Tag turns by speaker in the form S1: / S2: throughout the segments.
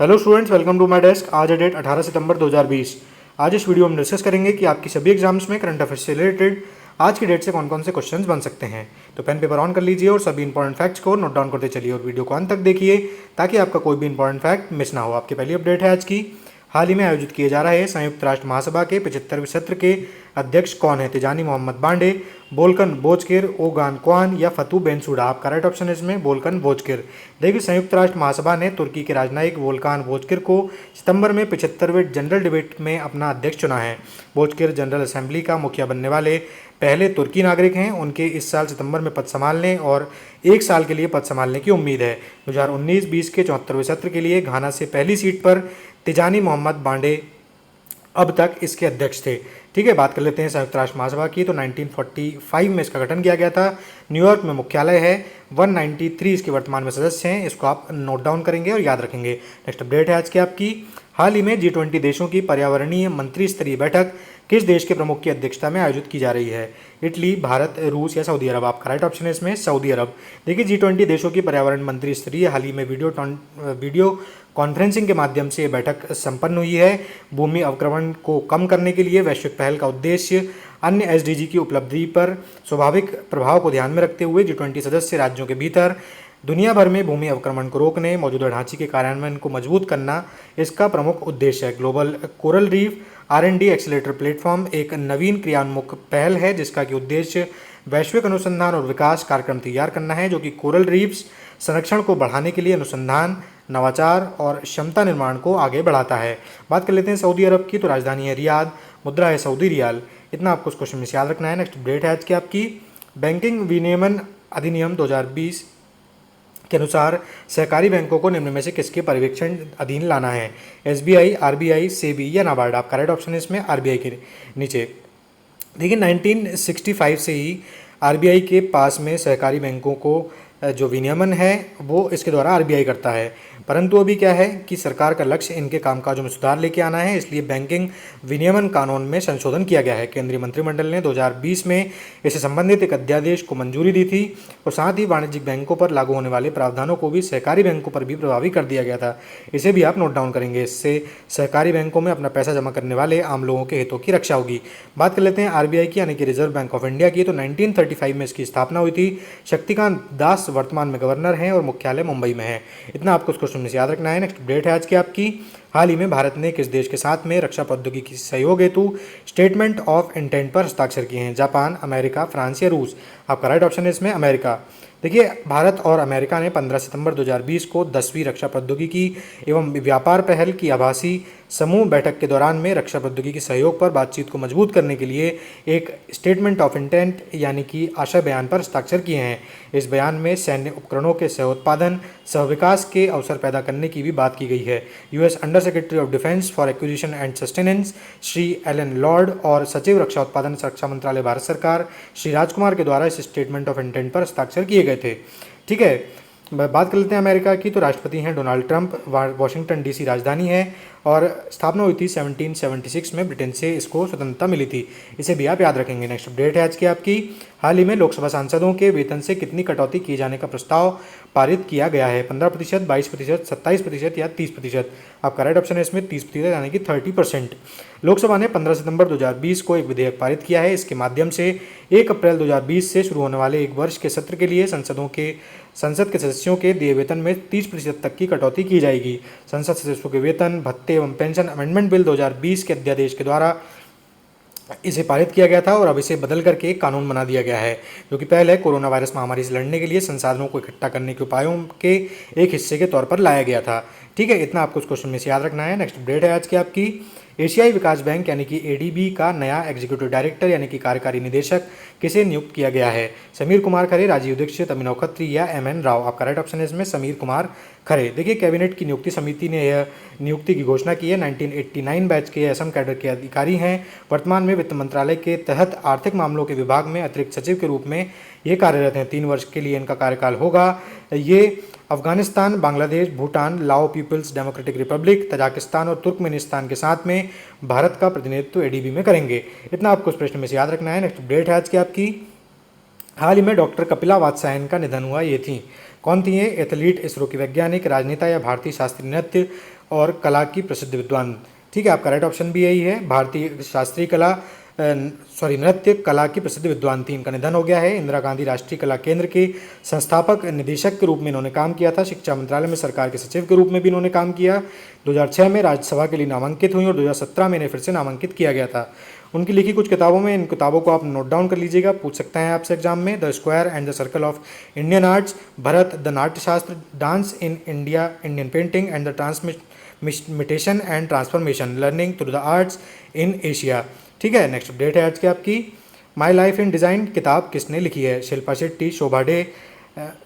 S1: Hello students, welcome to my desk. आज है date 18 सितंबर 2020। आज इस वीडियो में डिस्कस करेंगे कि आपकी सभी एग्जाम्स में करंट अफेयर्स से रिलेटेड आज की डेट से कौन कौन से क्वेश्चंस बन सकते हैं। तो पेन पेपर ऑन कर लीजिए और सभी इंपॉर्टेंट फैक्ट्स को नोट डाउन करते चलिए और वीडियो को अंत तक देखिए ताकि आपका कोई भी इंपॉर्टेंट फैक्ट मिस ना हो। आपकी पहली अपडेट है आज की। हाल ही में आयोजित किए जा रहे संयुक्त राष्ट्र महासभा के 75वें सत्र के अध्यक्ष कौन है? Tijjani Muhammad Bande, Volkan Bozkir, ओगान क्वान या फतू बेंसुडा? आपका राइट ऑप्शन है इसमें बोल्कन बोजकिर। देखिए, संयुक्त राष्ट्र महासभा ने तुर्की के राजनयिक वोल्कान बोजकिर को सितंबर में 75वें जनरल डिबेट में अपना अध्यक्ष चुना है। बोजकिर जनरल असेंबली का मुखिया बनने वाले पहले तुर्की नागरिक हैं। उनके इस साल सितंबर में पद संभालने और एक साल के लिए पद संभालने की उम्मीद है। 2019-20 के 74वें सत्र के लिए घाना से पहली सीट पर तिजानी मोहम्मद बांडे अब तक इसके अध्यक्ष थे। ठीक है, बात कर लेते हैं संयुक्त राष्ट्र महासभा की। तो 1945 में इसका गठन किया गया था। न्यूयॉर्क में मुख्यालय है। 193 इसके वर्तमान में सदस्य हैं। इसको आप नोट डाउन करेंगे और याद रखेंगे। नेक्स्ट अपडेट है आज की आपकी। हाल ही में G20 देशों की पर्यावरणीय मंत्री स्तरीय बैठक किस देश के प्रमुख की अध्यक्षता में आयोजित की जा रही है? इटली, भारत, रूस या सऊदी अरब? आपका राइट ऑप्शन है इसमें सऊदी अरब। देखिए, G20 देशों की पर्यावरण मंत्री स्तरीय हाल ही में वीडियो कॉन्फ्रेंसिंग के माध्यम से ये बैठक संपन्न हुई है। भूमि अवक्रमण को कम करने के लिए वैश्विक पहल का उद्देश्य अन्य SDG की उपलब्धि पर स्वाभाविक प्रभाव को ध्यान में रखते हुए G20 सदस्य राज्यों के भीतर दुनिया भर में भूमि अवक्रमण को रोकने, मौजूदा ढांचे के कार्यान्वयन को मजबूत करना इसका प्रमुख उद्देश्य है। Global coral reef R&D accelerator platform एक नवीन क्रियान्मुख पहल है जिसका कि उद्देश्य वैश्विक अनुसंधान और विकास कार्यक्रम तैयार करना है जो कि कोरल रीफ्स संरक्षण को बढ़ाने के लिए अनुसंधान, नवाचार और क्षमता निर्माण को आगे बढ़ाता है। बात कर लेते हैं सऊदी अरब की। तो राजधानी है रियाद, मुद्रा है सऊदी रियाल। इतना आपको उस क्वेश्चन में याद रखना है। नेक्स्ट अपडेट है आज की आपकी। बैंकिंग विनियमन अधिनियम 2020 के अनुसार सहकारी बैंकों को निम्न में से किसके पर्यवेक्षण अधीन लाना है? SBI, RBI, सेबी या नाबार्ड? आपका राइट ऑप्शन है इसमें RBI के नीचे। देखिए, 1965 से ही RBI के पास में सहकारी बैंकों को जो विनियमन है वो इसके द्वारा RBI करता है। परंतु अभी क्या है कि सरकार का लक्ष्य इनके कामकाजों में सुधार लेके आना है, इसलिए बैंकिंग विनियमन कानून में संशोधन किया गया है। केंद्रीय मंत्रिमंडल ने 2020 में इससे संबंधित एक अध्यादेश को मंजूरी दी थी और साथ ही वाणिज्यिक बैंकों पर लागू होने वाले प्रावधानों को भी सहकारी बैंकों पर भी प्रभावी कर दिया गया था। इसे भी आप नोट डाउन करेंगे। इससे सहकारी बैंकों में अपना पैसा जमा करने वाले आम लोगों के हितों की रक्षा होगी। बात कर लेते हैं RBI की यानी कि रिजर्व बैंक ऑफ इंडिया की। तो 1935 में इसकी स्थापना हुई थी। शक्तिकांत दास वर्तमान में गवर्नर हैं और मुख्यालय मुंबई में है। इतना आपको उस क्वेश्चन में याद रखना है। नेक्स्ट अपडेट है आज की आपकी। हाल ही में भारत ने किस देश के साथ में रक्षा प्रौद्योगिकी सहयोग हेतु स्टेटमेंट ऑफ इंटेंट पर हस्ताक्षर किए हैं? जापान, अमेरिका, फ्रांस या रूस? आपका राइट ऑप्शन है इसमें अमेरिका। देखिए, भारत और अमेरिका ने 15 सितंबर 2020 को 10वीं रक्षा प्रौद्योगिकी एवं व्यापार पहल की आभासी समूह बैठक के दौरान में रक्षा प्रौद्योगिकी सहयोग पर बातचीत को मजबूत करने के लिए एक स्टेटमेंट ऑफ इंटेंट यानी कि आशय बयान पर हस्ताक्षर किए हैं। इस बयान में सैन्य उपकरणों के सहउत्पादन, सहविकास के अवसर पैदा करने की भी बात की गई है। US under secretary of defence for acquisition and sustainment Shri Ellen Lord और सचिव रक्षा उत्पादन रक्षा मंत्रालय भारत सरकार श्री राजकुमार के द्वारा इस स्टेटमेंट ऑफ इंटेंट पर हस्ताक्षर किए गए थे। ठीक है, बात कर लेते हैं अमेरिका की। तो राष्ट्रपति हैं डोनाल्ड ट्रंप। वाशिंगटन DC राजधानी है और स्थापना हुई थी 1776 में। ब्रिटेन से इसको स्वतंत्रता मिली थी। इसे भी आप याद रखेंगे। नेक्स्ट अपडेट है आज की आपकी। हाल ही में लोकसभा सांसदों के वेतन से कितनी कटौती किए जाने का प्रस्ताव पारित किया गया है? 15%, 22%, 27% या 30%? आपका राइट ऑप्शन है इसमें 30% यानी कि 30%। लोकसभा ने 15 सितंबर 2020 को एक विधेयक पारित किया है। इसके माध्यम से 1 अप्रैल 2020 से शुरू होने वाले एक वर्ष के सत्र के लिए संसद के सदस्यों के दिए वेतन में 30% तक की कटौती की जाएगी। संसद सदस्यों के वेतन, भत्ते एवं पेंशन अमेंडमेंट बिल 2020 के अध्यादेश के द्वारा इसे पारित किया गया था और अब इसे बदल करके एक कानून बना दिया गया है जो कि पहले कोरोना वायरस महामारी से लड़ने के लिए संसाधनों को इकट्ठा करने के उपायों के एक हिस्से के तौर पर लाया गया था। ठीक है, इतना आपको इस क्वेश्चन में से याद रखना है। नेक्स्ट अपडेट है आज की आपकी। एशियाई विकास बैंक यानी कि ADB का नया एग्जीक्यूटिव डायरेक्टर यानी कि कार्यकारी निदेशक किसे नियुक्त किया गया है? समीर कुमार खरे, राजीव दीक्षित, अभिनव खत्री या MN राव? आपका राइट ऑप्शन है इसमें समीर कुमार खरे। देखिए, कैबिनेट की नियुक्ति समिति ने यह नियुक्ति की घोषणा की है। 1989 बैच के असम कैडर के अधिकारी हैं। वर्तमान में वित्त मंत्रालय के तहत आर्थिक मामलों के विभाग में अतिरिक्त सचिव के रूप में ये कार्यरत हैं। 3 वर्ष के लिए इनका कार्यकाल होगा। ये अफगानिस्तान, बांग्लादेश, भूटान, लाओ पीपल्स डेमोक्रेटिक रिपब्लिक, तजाकिस्तान और तुर्कमेनिस्तान के साथ में भारत का प्रतिनिधित्व ADB में करेंगे। इतना आपको इस प्रश्न में से याद रखना है। नेक्स्ट अपडेट है आज की आपकी। हाल ही में डॉक्टर कपिला वात्स्यायन का निधन हुआ। ये थी कौन थी ये? एथलीट, इसरो की वैज्ञानिक, राजनेता या भारतीय शास्त्रीय नृत्य और कला की प्रसिद्ध विद्वान। ठीक है, आपका राइट ऑप्शन भी यही है, भारतीय शास्त्रीय कला नृत्य कला की प्रसिद्ध विद्वान थी। इनका निधन हो गया है। इंदिरा गांधी राष्ट्रीय कला केंद्र के संस्थापक निदेशक के रूप में इन्होंने काम किया था। शिक्षा मंत्रालय में सरकार के सचिव के रूप में भी इन्होंने काम किया। 2006 में राज्यसभा के लिए नामांकित हुई और 2017 में इन्हें फिर से नामांकित किया गया था। उनकी लिखी कुछ किताबों में, इन किताबों को आप नोट डाउन कर लीजिएगा, पूछ सकते हैं आपसे एग्जाम में। The square and the circle of Indian arts, Bharat the Natyashastra, dance in India, Indian painting and the transmutation and transformation, learning through the arts in Asia. ठीक है, नेक्स्ट अपडेट है आज की आपकी, माई लाइफ इन डिज़ाइन किताब किसने लिखी है? शिल्पा शेट्टी, शोभा डे,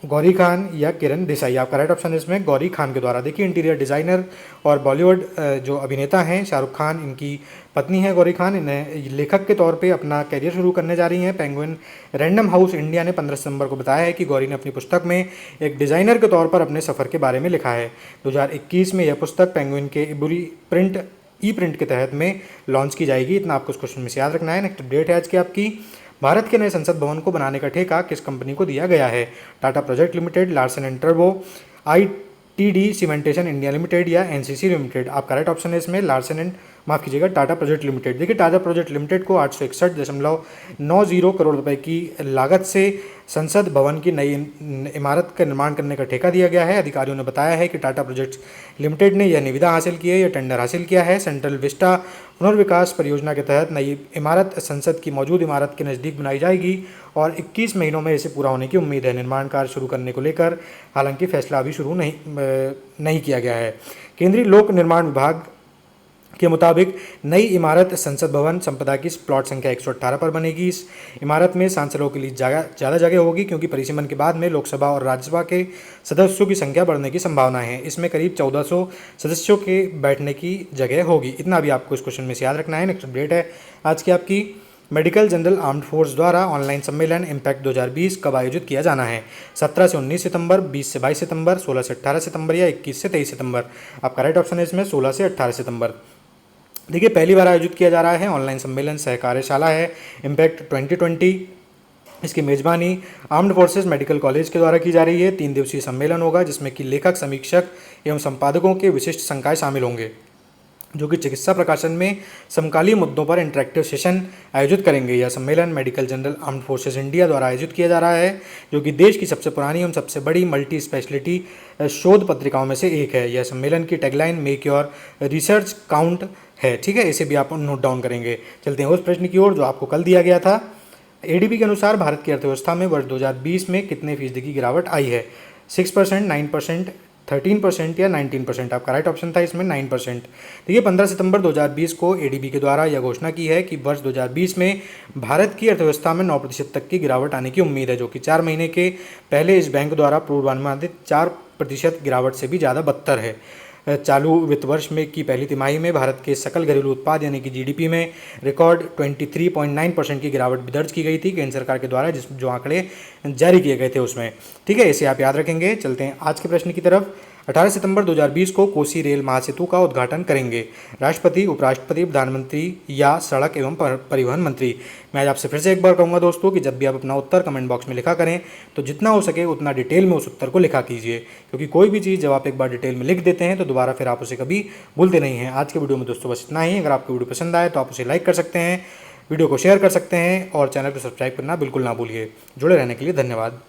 S1: गौरी खान या किरण देसाई। आपका राइट ऑप्शन इसमें गौरी खान के द्वारा। देखिए, इंटीरियर डिज़ाइनर और बॉलीवुड जो अभिनेता हैं शाहरुख खान, इनकी पत्नी है गौरी खान, इन्हें लेखक के तौर पे अपना करियर शुरू करने जा रही हैं। पेंगुइन रैंडम हाउस इंडिया ने 15 सितंबर को बताया है कि गौरी ने अपनी पुस्तक में एक डिज़ाइनर के तौर पर अपने सफ़र के बारे में लिखा है। 2021 में यह पुस्तक पेंगुइन के ई प्रिंट के तहत में लॉन्च की जाएगी। इतना आपको इस क्वेश्चन में से याद रखना है। नेक्स्ट अपडेट है आज की आपकी, भारत के नए संसद भवन को बनाने का ठेका किस कंपनी को दिया गया है? Tata project limited, Larsen and turbo, ITD cementation India limited या एनसीसी लिमिटेड। आपका राइट ऑप्शन है इसमें टाटा प्रोजेक्ट लिमिटेड। देखिए, टाटा प्रोजेक्ट लिमिटेड को 861.90 करोड़ रुपए की लागत से संसद भवन की नई इमारत का निर्माण करने का ठेका दिया गया है। अधिकारियों ने बताया है कि टाटा प्रोजेक्ट्स लिमिटेड ने यह निविदा हासिल की है, यह टेंडर हासिल किया है। सेंट्रल विस्टा पुनर्विकास परियोजना के तहत नई इमारत संसद की मौजूद इमारत के नज़दीक बनाई जाएगी और 21 महीनों में इसे पूरा होने की उम्मीद है। निर्माण कार्य शुरू करने को लेकर हालांकि फैसला अभी शुरू नहीं किया गया है। केंद्रीय लोक निर्माण विभाग के मुताबिक नई इमारत संसद भवन संपदा की प्लॉट संख्या 118 पर बनेगी। इस इमारत में सांसदों के लिए ज़्यादा जगह होगी क्योंकि परिसीमन के बाद में लोकसभा और राज्यसभा के सदस्यों की संख्या बढ़ने की संभावना है। इसमें करीब 1400 सदस्यों के बैठने की जगह होगी। इतना भी आपको इस क्वेश्चन में से याद रखना है। नेक्स्ट अपडेट है आज की आपकी, मेडिकल जनरल आर्म्ड फोर्स द्वारा ऑनलाइन सम्मेलन इम्पैक्ट 2020 कब आयोजित किया जाना है? 17 से 19 सितंबर, 20 से 22 सितंबर, 16 से 18 सितंबर या 21 से 23 सितंबर। आपका राइट ऑप्शन है इसमें 16 से 18 सितंबर। देखिए, पहली बार आयोजित किया जा रहा है ऑनलाइन सम्मेलन, सहकार्यशाला है इम्पैक्ट 2020। इसकी मेजबानी आर्म्ड फोर्सेस मेडिकल कॉलेज के द्वारा की जा रही है। 3 दिवसीय सम्मेलन होगा जिसमें कि लेखक, समीक्षक एवं संपादकों के विशिष्ट संकाय शामिल होंगे जो कि चिकित्सा प्रकाशन में समकालीन मुद्दों पर इंटरेक्टिव सेशन आयोजित करेंगे। यह सम्मेलन medical general armed forces India द्वारा आयोजित किया जा रहा है जो कि देश की सबसे पुरानी एवं सबसे बड़ी मल्टी स्पेशलिटी शोध पत्रिकाओं में से एक है। यह सम्मेलन की tagline make your research count है। ठीक है, इसे भी आप नोट डाउन करेंगे। चलते हैं उस प्रश्न की ओर जो आपको कल दिया गया था। एडीबी के अनुसार भारत की अर्थव्यवस्था में वर्ष 2020 में कितने फीसदी की गिरावट आई है? 6%, 9%, 13% या 19%। आपका राइट ऑप्शन था इसमें 9%। देखिए, 15 सितंबर 2020 को एडीबी के द्वारा यह घोषणा की है कि वर्ष 2020 में भारत की अर्थव्यवस्था में 9% तक की गिरावट आने की उम्मीद है, जो कि 4 महीने के पहले इस बैंक द्वारा पूर्वानुमानित 4% गिरावट से भी ज़्यादा बदतर है। चालू वित्त वर्ष में की पहली तिमाही में भारत के सकल घरेलू उत्पाद यानी कि जीडीपी में रिकॉर्ड 23.9% की गिरावट भी दर्ज की गई थी केंद्र सरकार के द्वारा, जो आंकड़े जारी किए गए थे उसमें। ठीक है, इसे आप याद रखेंगे। चलते हैं आज के प्रश्न की तरफ। 18 सितंबर 2020 को कोसी रेल महासेतु का उद्घाटन करेंगे राष्ट्रपति, उपराष्ट्रपति, प्रधानमंत्री या सड़क एवं परिवहन मंत्री? मैं आज आपसे फिर से एक बार कहूँगा दोस्तों कि जब भी आप अपना उत्तर कमेंट बॉक्स में लिखा करें तो जितना हो सके उतना डिटेल में उस उत्तर को लिखा कीजिए, क्योंकि कोई भी चीज़ जब आप एक बार डिटेल में लिख देते हैं तो दोबारा फिर आप उसे कभी भूलते नहीं हैं। आज के वीडियो में दोस्तों बस इतना ही। अगर आपको वीडियो पसंद आए तो आप उसे लाइक कर सकते हैं, वीडियो को शेयर कर सकते हैं और चैनल को सब्सक्राइब करना बिल्कुल ना भूलिए। जुड़े रहने के लिए धन्यवाद।